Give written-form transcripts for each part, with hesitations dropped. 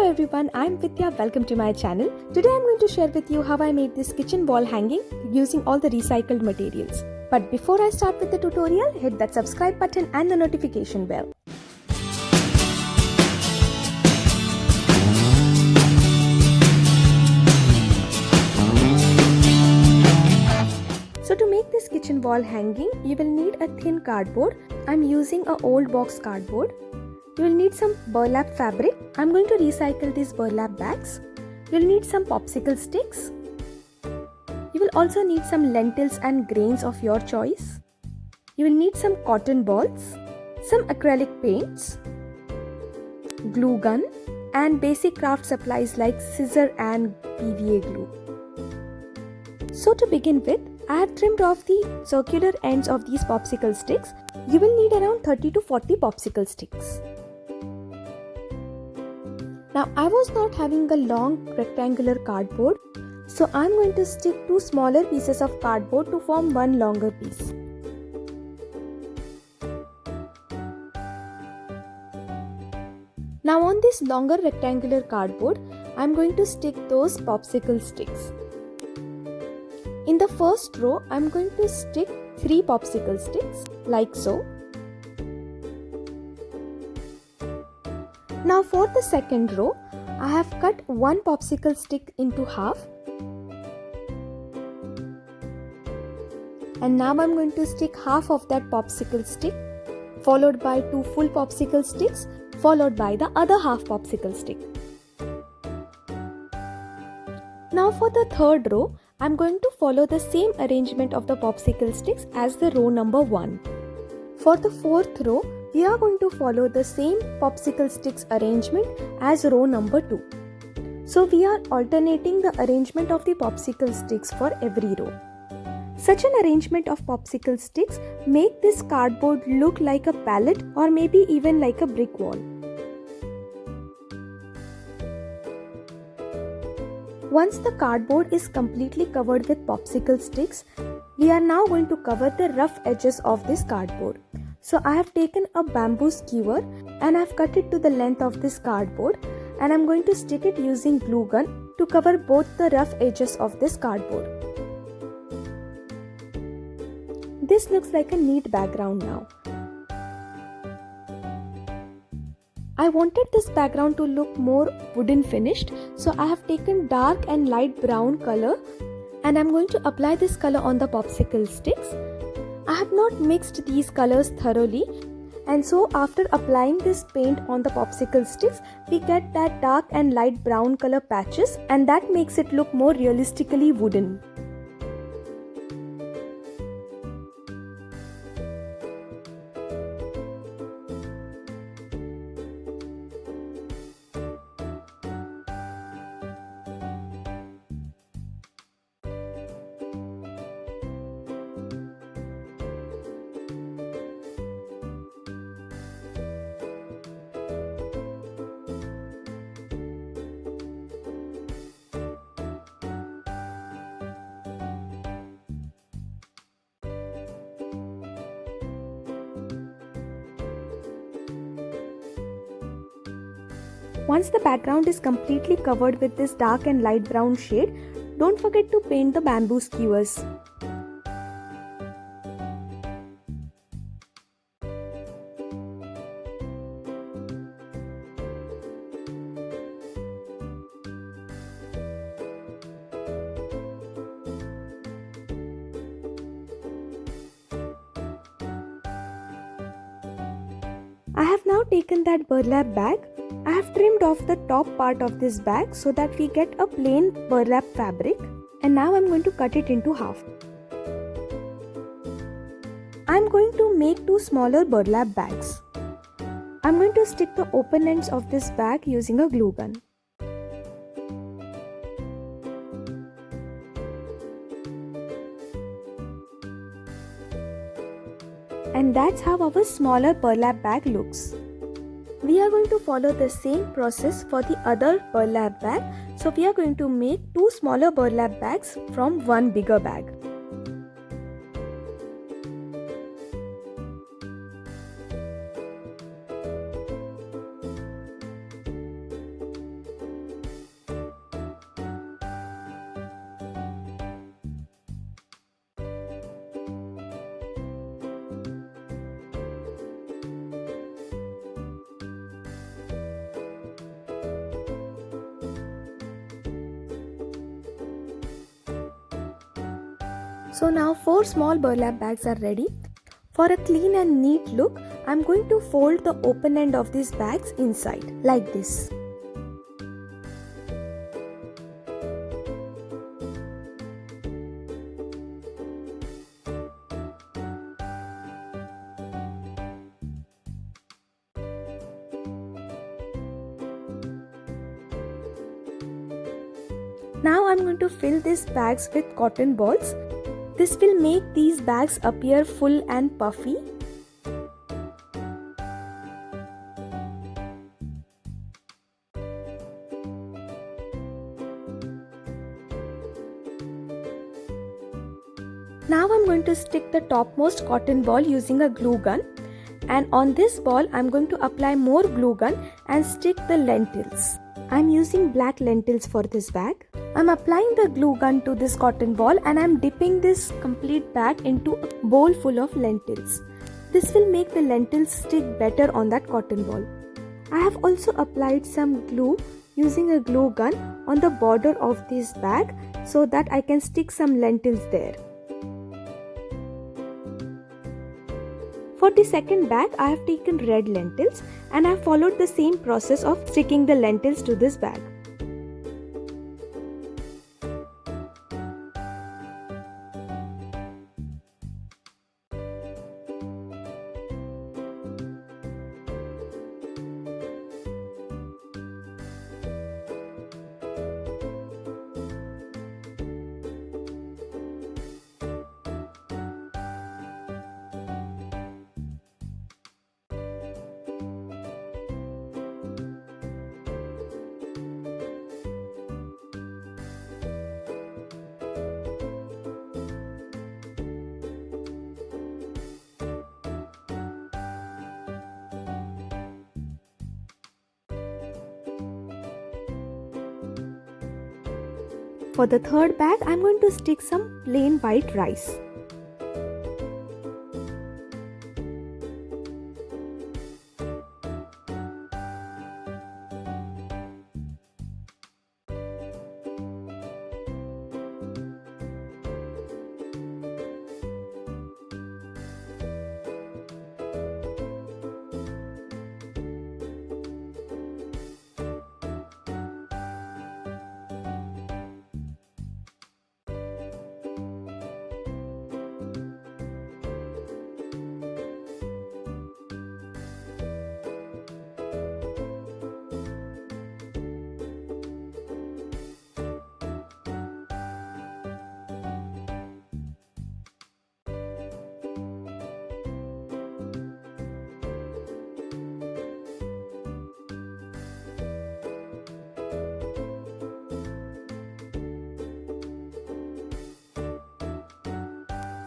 everyone, I'm Vidya. Welcome to my channel. Today I'm going to share with you how I made this kitchen wall hanging using all the recycled materials. But before I start with the tutorial, hit that subscribe button and the notification bell. So to make this kitchen wall hanging, you will need a thin cardboard. I'm using a old box cardboard. You will need some burlap fabric. I'm going to recycle these burlap bags. You'll need some popsicle sticks. You will also need some lentils and grains of your choice. You will need some cotton balls, some acrylic paints, glue gun, and basic craft supplies like scissor and PVA glue. So to begin with, I have trimmed off the circular ends of these popsicle sticks. You will need around 30 to 40 popsicle sticks. Now I was not having a long rectangular cardboard, so I am going to stick two smaller pieces of cardboard to form one longer piece. Now on this longer rectangular cardboard, I am going to stick those popsicle sticks. In the first row, I am going to stick 3 popsicle sticks like so. Now for the second row, I have cut one popsicle stick into half. And now I am going to stick half of that popsicle stick, followed by 2 full popsicle sticks, followed by the other half popsicle stick. Now for the third row, I am going to follow the same arrangement of the popsicle sticks as the row number 1. For the fourth row, we are going to follow the same popsicle sticks arrangement as row number 2. So we are alternating the arrangement of the popsicle sticks for every row. Such an arrangement of popsicle sticks make this cardboard look like a pallet or maybe even like a brick wall. Once the cardboard is completely covered with popsicle sticks, we are now going to cover the rough edges of this cardboard. So I have taken a bamboo skewer and I have cut it to the length of this cardboard, and I am going to stick it using glue gun to cover both the rough edges of this cardboard. This looks like a neat background now. I wanted this background to look more wooden finished, so I have taken dark and light brown color and I am going to apply this color on the popsicle sticks. I have not mixed these colors thoroughly, and so after applying this paint on the popsicle sticks, we get that dark and light brown color patches, and that makes it look more realistically wooden. Once the background is completely covered with this dark and light brown shade, don't forget to paint the bamboo skewers. I have now taken that burlap bag. I have trimmed off the top part of this bag so that we get a plain burlap fabric, and now I am going to cut it into half. I am going to make 2 smaller burlap bags. I am going to stick the open ends of this bag using a glue gun. And that's how our smaller burlap bag looks. We are going to follow the same process for the other burlap bag. So we are going to make 2 smaller burlap bags from one bigger bag. So now 4 small burlap bags are ready. For a clean and neat look, I am going to fold the open end of these bags inside like this. Now I am going to fill these bags with cotton balls. This will make these bags appear full and puffy. Now I am going to stick the topmost cotton ball using a glue gun, and on this ball I am going to apply more glue gun and stick the lentils. I am using black lentils for this bag. I am applying the glue gun to this cotton ball and I am dipping this complete bag into a bowl full of lentils. This will make the lentils stick better on that cotton ball. I have also applied some glue using a glue gun on the border of this bag so that I can stick some lentils there. For the second bag, I have taken red lentils and I have followed the same process of sticking the lentils to this bag. For the third bag, I am going to stick some plain white rice.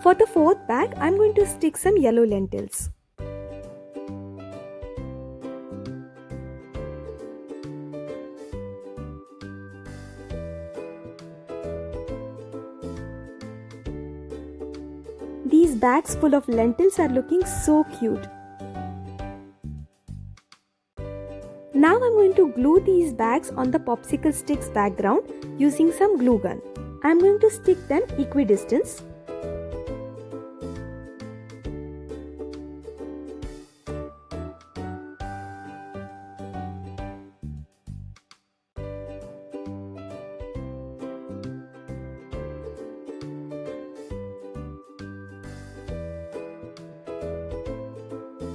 For the fourth bag, I am going to stick some yellow lentils. These bags full of lentils are looking so cute. Now I am going to glue these bags on the popsicle sticks background using some glue gun. I am going to stick them equidistant.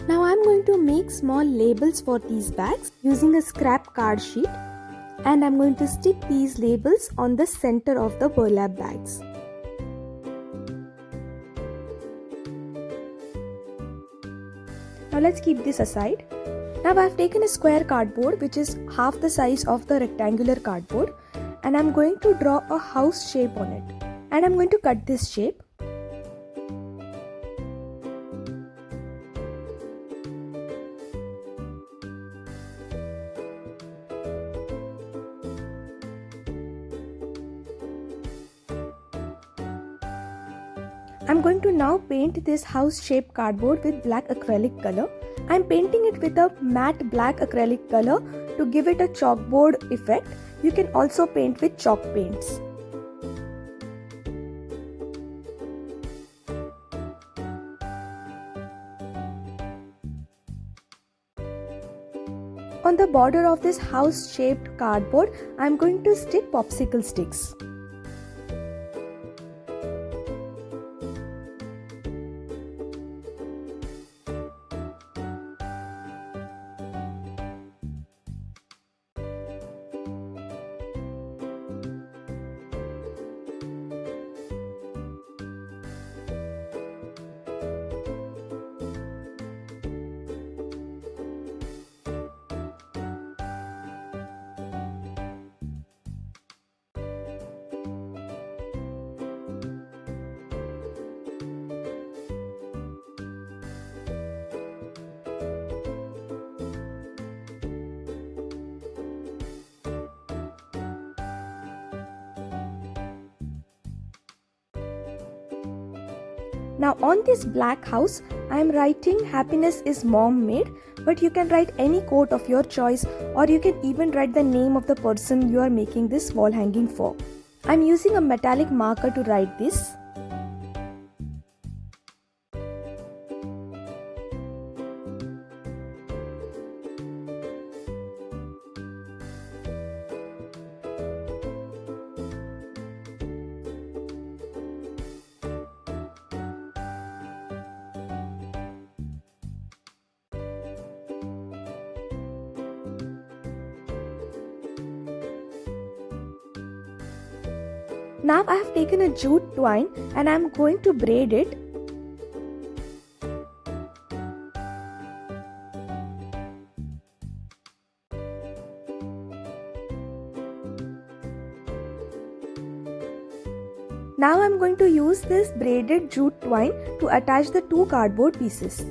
Now I am going to make small labels for these bags using a scrap card sheet, and I am going to stick these labels on the center of the burlap bags. Now let's keep this aside. Now I have taken a square cardboard which is half the size of the rectangular cardboard, and I am going to draw a house shape on it, and I am going to cut this shape. I'm going to now paint this house shaped cardboard with black acrylic color. I'm painting it with a matte black acrylic color to give it a chalkboard effect. You can also paint with chalk paints. border of this house shaped cardboard, I am going to stick popsicle sticks. Now on this black house, I am writing happiness is mom made, but you can write any quote of your choice, or you can even write the name of the person you are making this wall hanging for. I am using a metallic marker to write this. Now I have taken a jute twine and I am going to braid it. Now I am going to use this braided jute twine to attach the two cardboard pieces.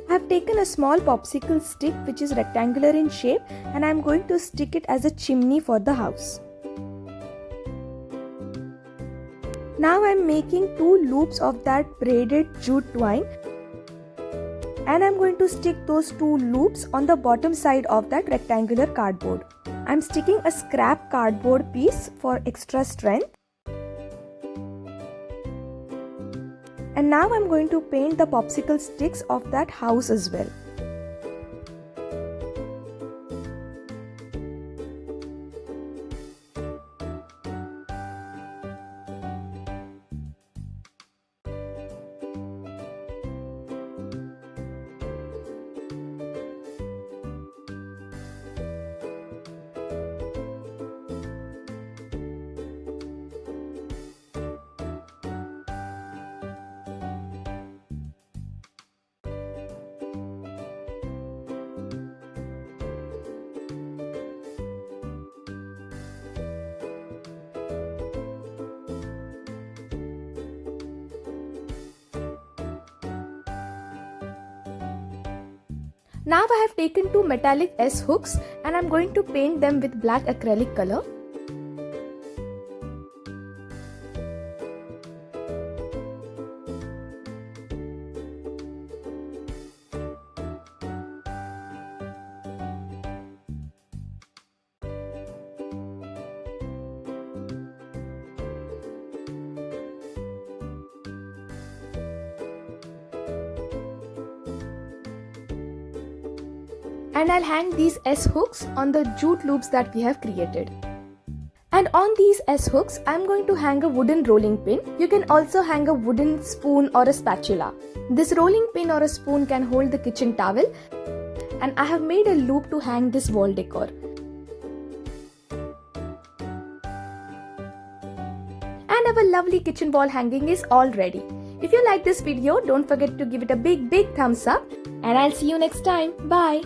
I have taken a small popsicle stick which is rectangular in shape and I am going to stick it as a chimney for the house. Now I am making two loops of that braided jute twine and I am going to stick those two loops on the bottom side of that rectangular cardboard. I am sticking a scrap cardboard piece for extra strength. And now I'm going to paint the popsicle sticks of that house as well. Now I have taken two metallic S hooks and I am going to paint them with black acrylic color. And I'll hang these S hooks on the jute loops that we have created. And on these S hooks, I'm going to hang a wooden rolling pin. You can also hang a wooden spoon or a spatula. This rolling pin or a spoon can hold the kitchen towel. And I have made a loop to hang this wall decor. And our lovely kitchen wall hanging is all ready. If you like this video, don't forget to give it a big thumbs up. And I'll see you next time. Bye.